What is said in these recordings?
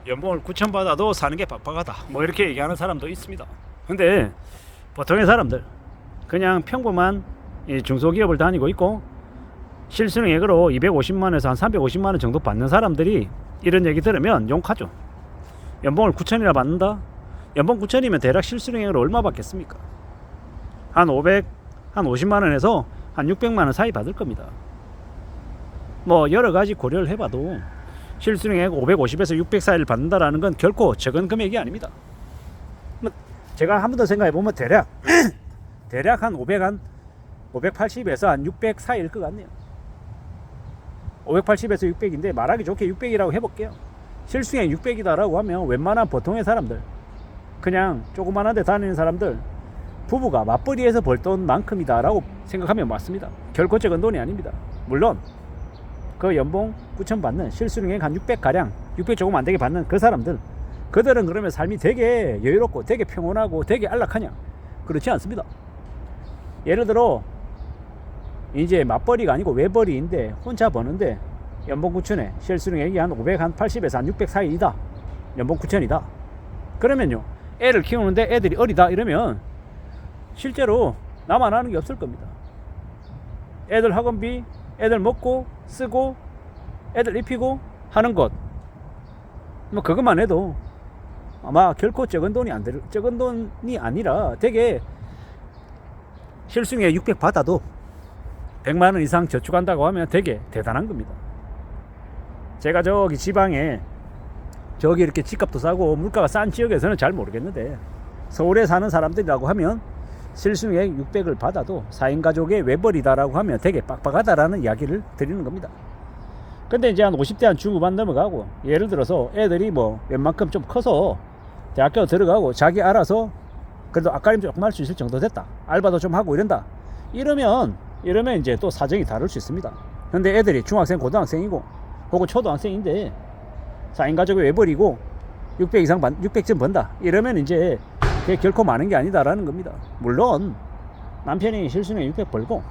연봉을 9천 받아도 사는 게 빡빡하다 뭐 이렇게 얘기하는 사람도 있습니다. 근데 보통의 사람들 그냥 평범한 이 중소기업을 다니고 있고 실수령액으로 250만에서 한 350만원 정도 받는 사람들이 이런 얘기 들으면 용하죠. 연봉을 9천이나 받는다? 연봉 9천이면 대략 실수령액으로 얼마 받겠습니까? 한 50만원에서 한 600만원 사이 받을 겁니다. 뭐 여러가지 고려를 해봐도 실수령액 550에서 600 사이를 받는다라는 건 결코 적은 금액이 아닙니다. 제가 한 번 더 생각해보면 대략 한 580에서 한 600 사이일 것 같네요. 580에서 600인데 말하기 좋게 600이라고 해볼게요. 실수령액 600이다라고 하면 웬만한 보통의 사람들, 그냥 조그만한 데 다니는 사람들, 부부가 맞벌이해서 벌 돈만큼이다 라고 생각하면 맞습니다. 결코 적은 돈이 아닙니다. 물론 그 연봉 9천 받는 실수령액 한 600가량 600 조금 안되게 받는 그 사람들, 그들은 그러면 삶이 되게 여유롭고 되게 평온하고 되게 안락하냐? 그렇지 않습니다. 예를 들어 이제 맞벌이가 아니고 외벌이인데 혼자 버는데 연봉 9천에 실수령액이 한 580에서 한 600 사이이다. 연봉 9천이다. 그러면요, 애를 키우는데 애들이 어리다 이러면 실제로 나만 하는 게 없을 겁니다. 애들 학원비, 애들 먹고 쓰고 애들 입히고 하는 것, 뭐 그것만 해도 아마 결코 적은 돈이 아니라 되게 실수령액 600 받아도 100만원 이상 저축한다고 하면 되게 대단한 겁니다. 제가 저기 지방에 저기 이렇게 집값도 싸고 물가가 싼 지역에서는 잘 모르겠는데 서울에 사는 사람들이라고 하면 실수령액 600을 받아도 4인 가족의 외벌이다라고 하면 되게 빡빡하다라는 이야기를 드리는 겁니다. 근데 이제 한 50대 한 중후반 넘어가고 예를 들어서 애들이 뭐 웬만큼 좀 커서 대학교 들어가고 자기 알아서 그래도 앞가림 조금 할 수 있을 정도 됐다, 알바도 좀 하고 이러면 이제 또 사정이 다를 수 있습니다. 근데 애들이 중학생 고등학생이고 혹은 초등학생인데 4인 가족의 외벌이고 600 이상 600점 번다 이러면 이제 그게 결코 많은 게 아니다라는 겁니다. 물론 남편이 실수령액 600 벌고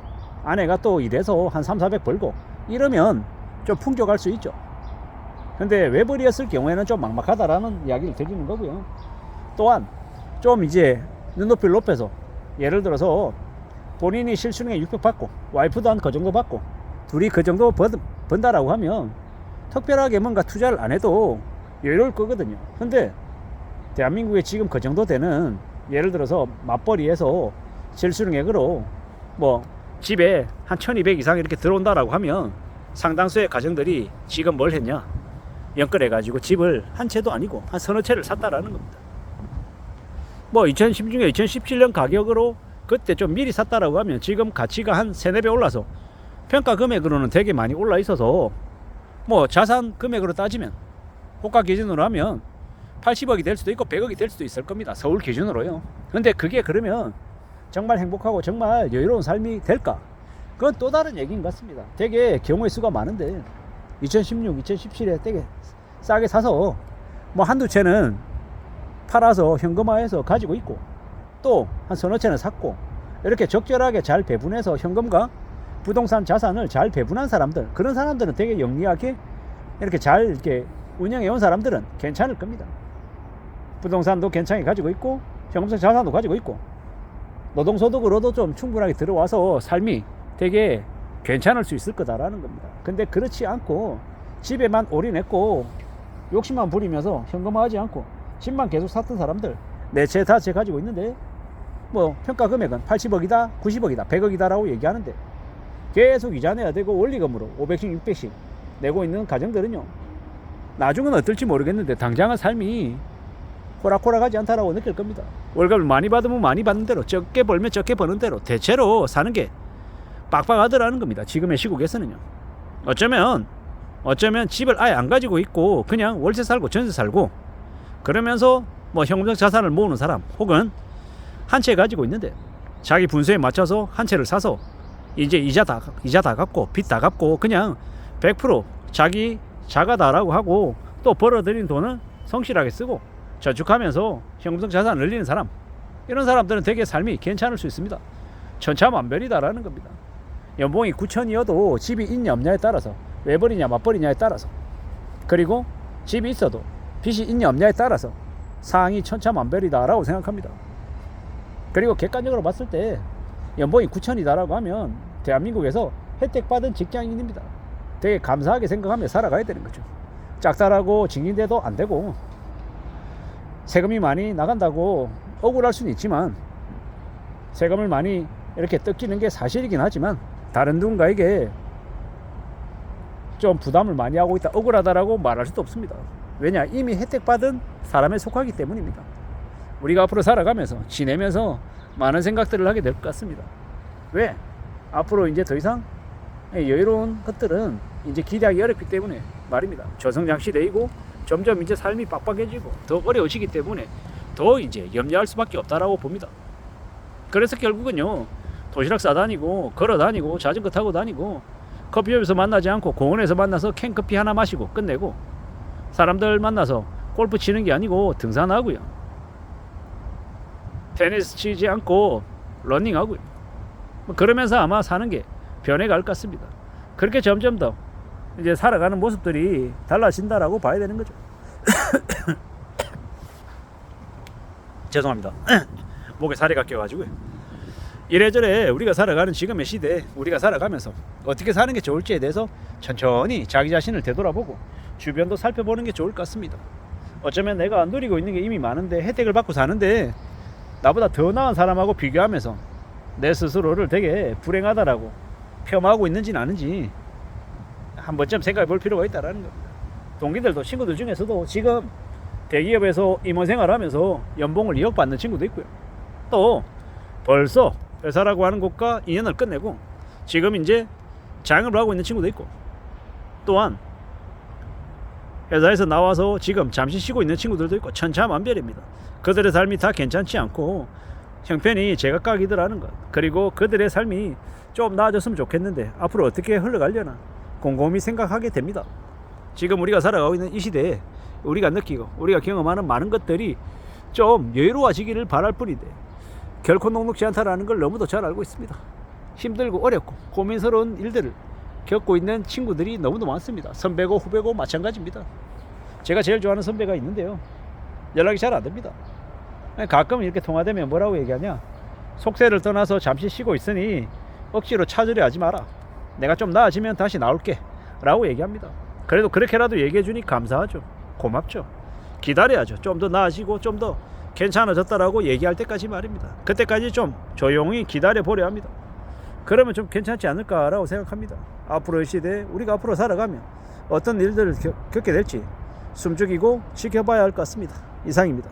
아내가 또 일해서 한 300-400 벌고 이러면 좀 풍족할 수 있죠. 근데 외벌이였을 경우에는 좀 막막하다라는 이야기를 드리는 거고요. 또한 좀 이제 눈높이를 높여서 예를 들어서 본인이 실수령액 600 받고 와이프도 한 그 정도 받고 둘이 그 정도 번다라고 하면 특별하게 뭔가 투자를 안 해도 여유로울 거거든요. 근데 대한민국에 지금 그 정도 되는 예를 들어서 맞벌이해서 실수령액으로 뭐 집에 한 1200 이상 이렇게 들어온다라고 하면 상당수의 가정들이 지금 뭘 했냐, 연끌해가지고 집을 한 채도 아니고 한 서너 채를 샀다라는 겁니다. 뭐 2016년 2017년 가격으로 그때 좀 미리 샀다라고 하면 지금 가치가 한 3-4배 올라서 평가 금액으로는 되게 많이 올라 있어서 뭐 자산 금액으로 따지면 호가 기준으로 하면 80억이 될 수도 있고 100억이 될 수도 있을 겁니다. 서울 기준으로요. 근데 그게 그러면 정말 행복하고 정말 여유로운 삶이 될까? 그건 또 다른 얘기인 것 같습니다. 되게 경우의 수가 많은데 2016, 2017에 되게 싸게 사서 뭐 한두 채는 팔아서 현금화해서 가지고 있고 또 한 서너 채는 샀고 이렇게 적절하게 잘 배분해서 현금과 부동산 자산을 잘 배분한 사람들, 그런 사람들은 되게 영리하게 이렇게 잘 이렇게 운영해 온 사람들은 괜찮을 겁니다. 부동산도 괜찮게 가지고 있고 현금성 자산도 가지고 있고 노동소득으로도 좀 충분하게 들어와서 삶이 되게 괜찮을 수 있을 거다라는 겁니다. 근데 그렇지 않고 집에만 올인했고 욕심만 부리면서 현금화하지 않고 집만 계속 샀던 사람들, 내 채 다 채 가지고 있는데 뭐 평가 금액은 80억이다 90억이다 100억이다 라고 얘기하는데 계속 이자 내야 되고 원리금으로 500씩 600씩 내고 있는 가정들은요, 나중은 어떨지 모르겠는데 당장은 삶이 호락호락하지 않다라고 느낄 겁니다. 월급을 많이 받으면 많이 받는 대로, 적게 벌면 적게 버는 대로 대체로 사는 게 빡빡하더라는 겁니다. 지금의 시국에서는요. 어쩌면 집을 아예 안 가지고 있고 그냥 월세 살고 전세 살고 그러면서 뭐 현금적 자산을 모으는 사람, 혹은 한 채 가지고 있는데 자기 분수에 맞춰서 한 채를 사서 이제 이자 다 갚고 빚 다 갚고 그냥 100% 자기 자가다라고 하고 또 벌어들인 돈을 성실하게 쓰고 저축하면서 현금성 자산을 늘리는 사람, 이런 사람들은 되게 삶이 괜찮을 수 있습니다. 천차만별이다라는 겁니다. 연봉이 9천이어도 집이 있냐 없냐에 따라서, 외벌이냐 맞벌이냐에 따라서, 그리고 집이 있어도 빚이 있냐 없냐에 따라서 상황이 천차만별이다라고 생각합니다. 그리고 객관적으로 봤을 때 연봉이 9천이다라고 하면 대한민국에서 혜택 받은 직장인입니다. 되게 감사하게 생각하며 살아가야 되는 거죠. 짝사라고 징계돼도 안 되고, 세금이 많이 나간다고 억울할 수는 있지만, 세금을 많이 이렇게 뜯기는 게 사실이긴 하지만 다른 누군가에게 좀 부담을 많이 하고 있다, 억울하다라고 말할 수도 없습니다. 왜냐, 이미 혜택 받은 사람에 속하기 때문입니다. 우리가 앞으로 살아가면서 지내면서 많은 생각들을 하게 될 것 같습니다. 왜? 앞으로 이제 더 이상 여유로운 것들은 이제 기대하기 어렵기 때문에 말입니다. 저성장 시대이고 점점 이제 삶이 빡빡해지고 더 어려워지기 때문에 더 이제 염려할 수밖에 없다라고 봅니다. 그래서 결국은요, 도시락 싸다니고 걸어다니고 자전거 타고 다니고 커피숍에서 만나지 않고 공원에서 만나서 캔커피 하나 마시고 끝내고, 사람들 만나서 골프 치는 게 아니고 등산하고요, 테니스 치지 않고 러닝하고요, 그러면서 아마 사는 게 변해갈 것 같습니다. 그렇게 점점 더 이제 살아가는 모습들이 달라진다라고 봐야 되는 거죠. 죄송합니다. 목에 살이 깎여가지고요. 이래저래 우리가 살아가는 지금의 시대에 우리가 살아가면서 어떻게 사는 게 좋을지에 대해서 천천히 자기 자신을 되돌아보고 주변도 살펴보는 게 좋을 것 같습니다. 어쩌면 내가 누리고 있는 게 이미 많은데, 혜택을 받고 사는데 나보다 더 나은 사람하고 비교하면서 내 스스로를 되게 불행하다라고 폄하하고 있는지는 아닌지 한 번쯤 생각해 볼 필요가 있다라는 겁니다. 동기들도, 친구들 중에서도 지금 대기업에서 임원 생활하면서 연봉을 2억 받는 친구도 있고요, 또 벌써 회사라고 하는 곳과 인연을 끝내고 지금 이제 장업을 하고 있는 친구도 있고, 또한 회사에서 나와서 지금 잠시 쉬고 있는 친구들도 있고, 천차만별입니다. 그들의 삶이 다 괜찮지 않고 형편이 제각각이더라는 것, 그리고 그들의 삶이 좀 나아졌으면 좋겠는데 앞으로 어떻게 흘러가려나 곰곰이 생각하게 됩니다. 지금 우리가 살아가고 있는 이 시대에 우리가 느끼고 우리가 경험하는 많은 것들이 좀 여유로워지기를 바랄 뿐인데 결코 녹록지 않다라는 걸 너무도 잘 알고 있습니다. 힘들고 어렵고 고민스러운 일들을 겪고 있는 친구들이 너무도 많습니다. 선배고 후배고 마찬가지입니다. 제가 제일 좋아하는 선배가 있는데요, 연락이 잘 안 됩니다. 가끔 이렇게 통화되면 뭐라고 얘기하냐, 속세를 떠나서 잠시 쉬고 있으니 억지로 찾으려 하지 마라, 내가 좀 나아지면 다시 나올게 라고 얘기합니다. 그래도 그렇게라도 얘기해 주니 감사하죠. 고맙죠. 기다려야죠. 좀 더 나아지고 좀 더 괜찮아졌다라고 얘기할 때까지 말입니다. 그때까지 좀 조용히 기다려 보려 합니다. 그러면 좀 괜찮지 않을까라고 생각합니다. 앞으로의 시대에 우리가 앞으로 살아가면 어떤 일들을 겪게 될지 숨죽이고 지켜봐야 할 것 같습니다. 이상입니다.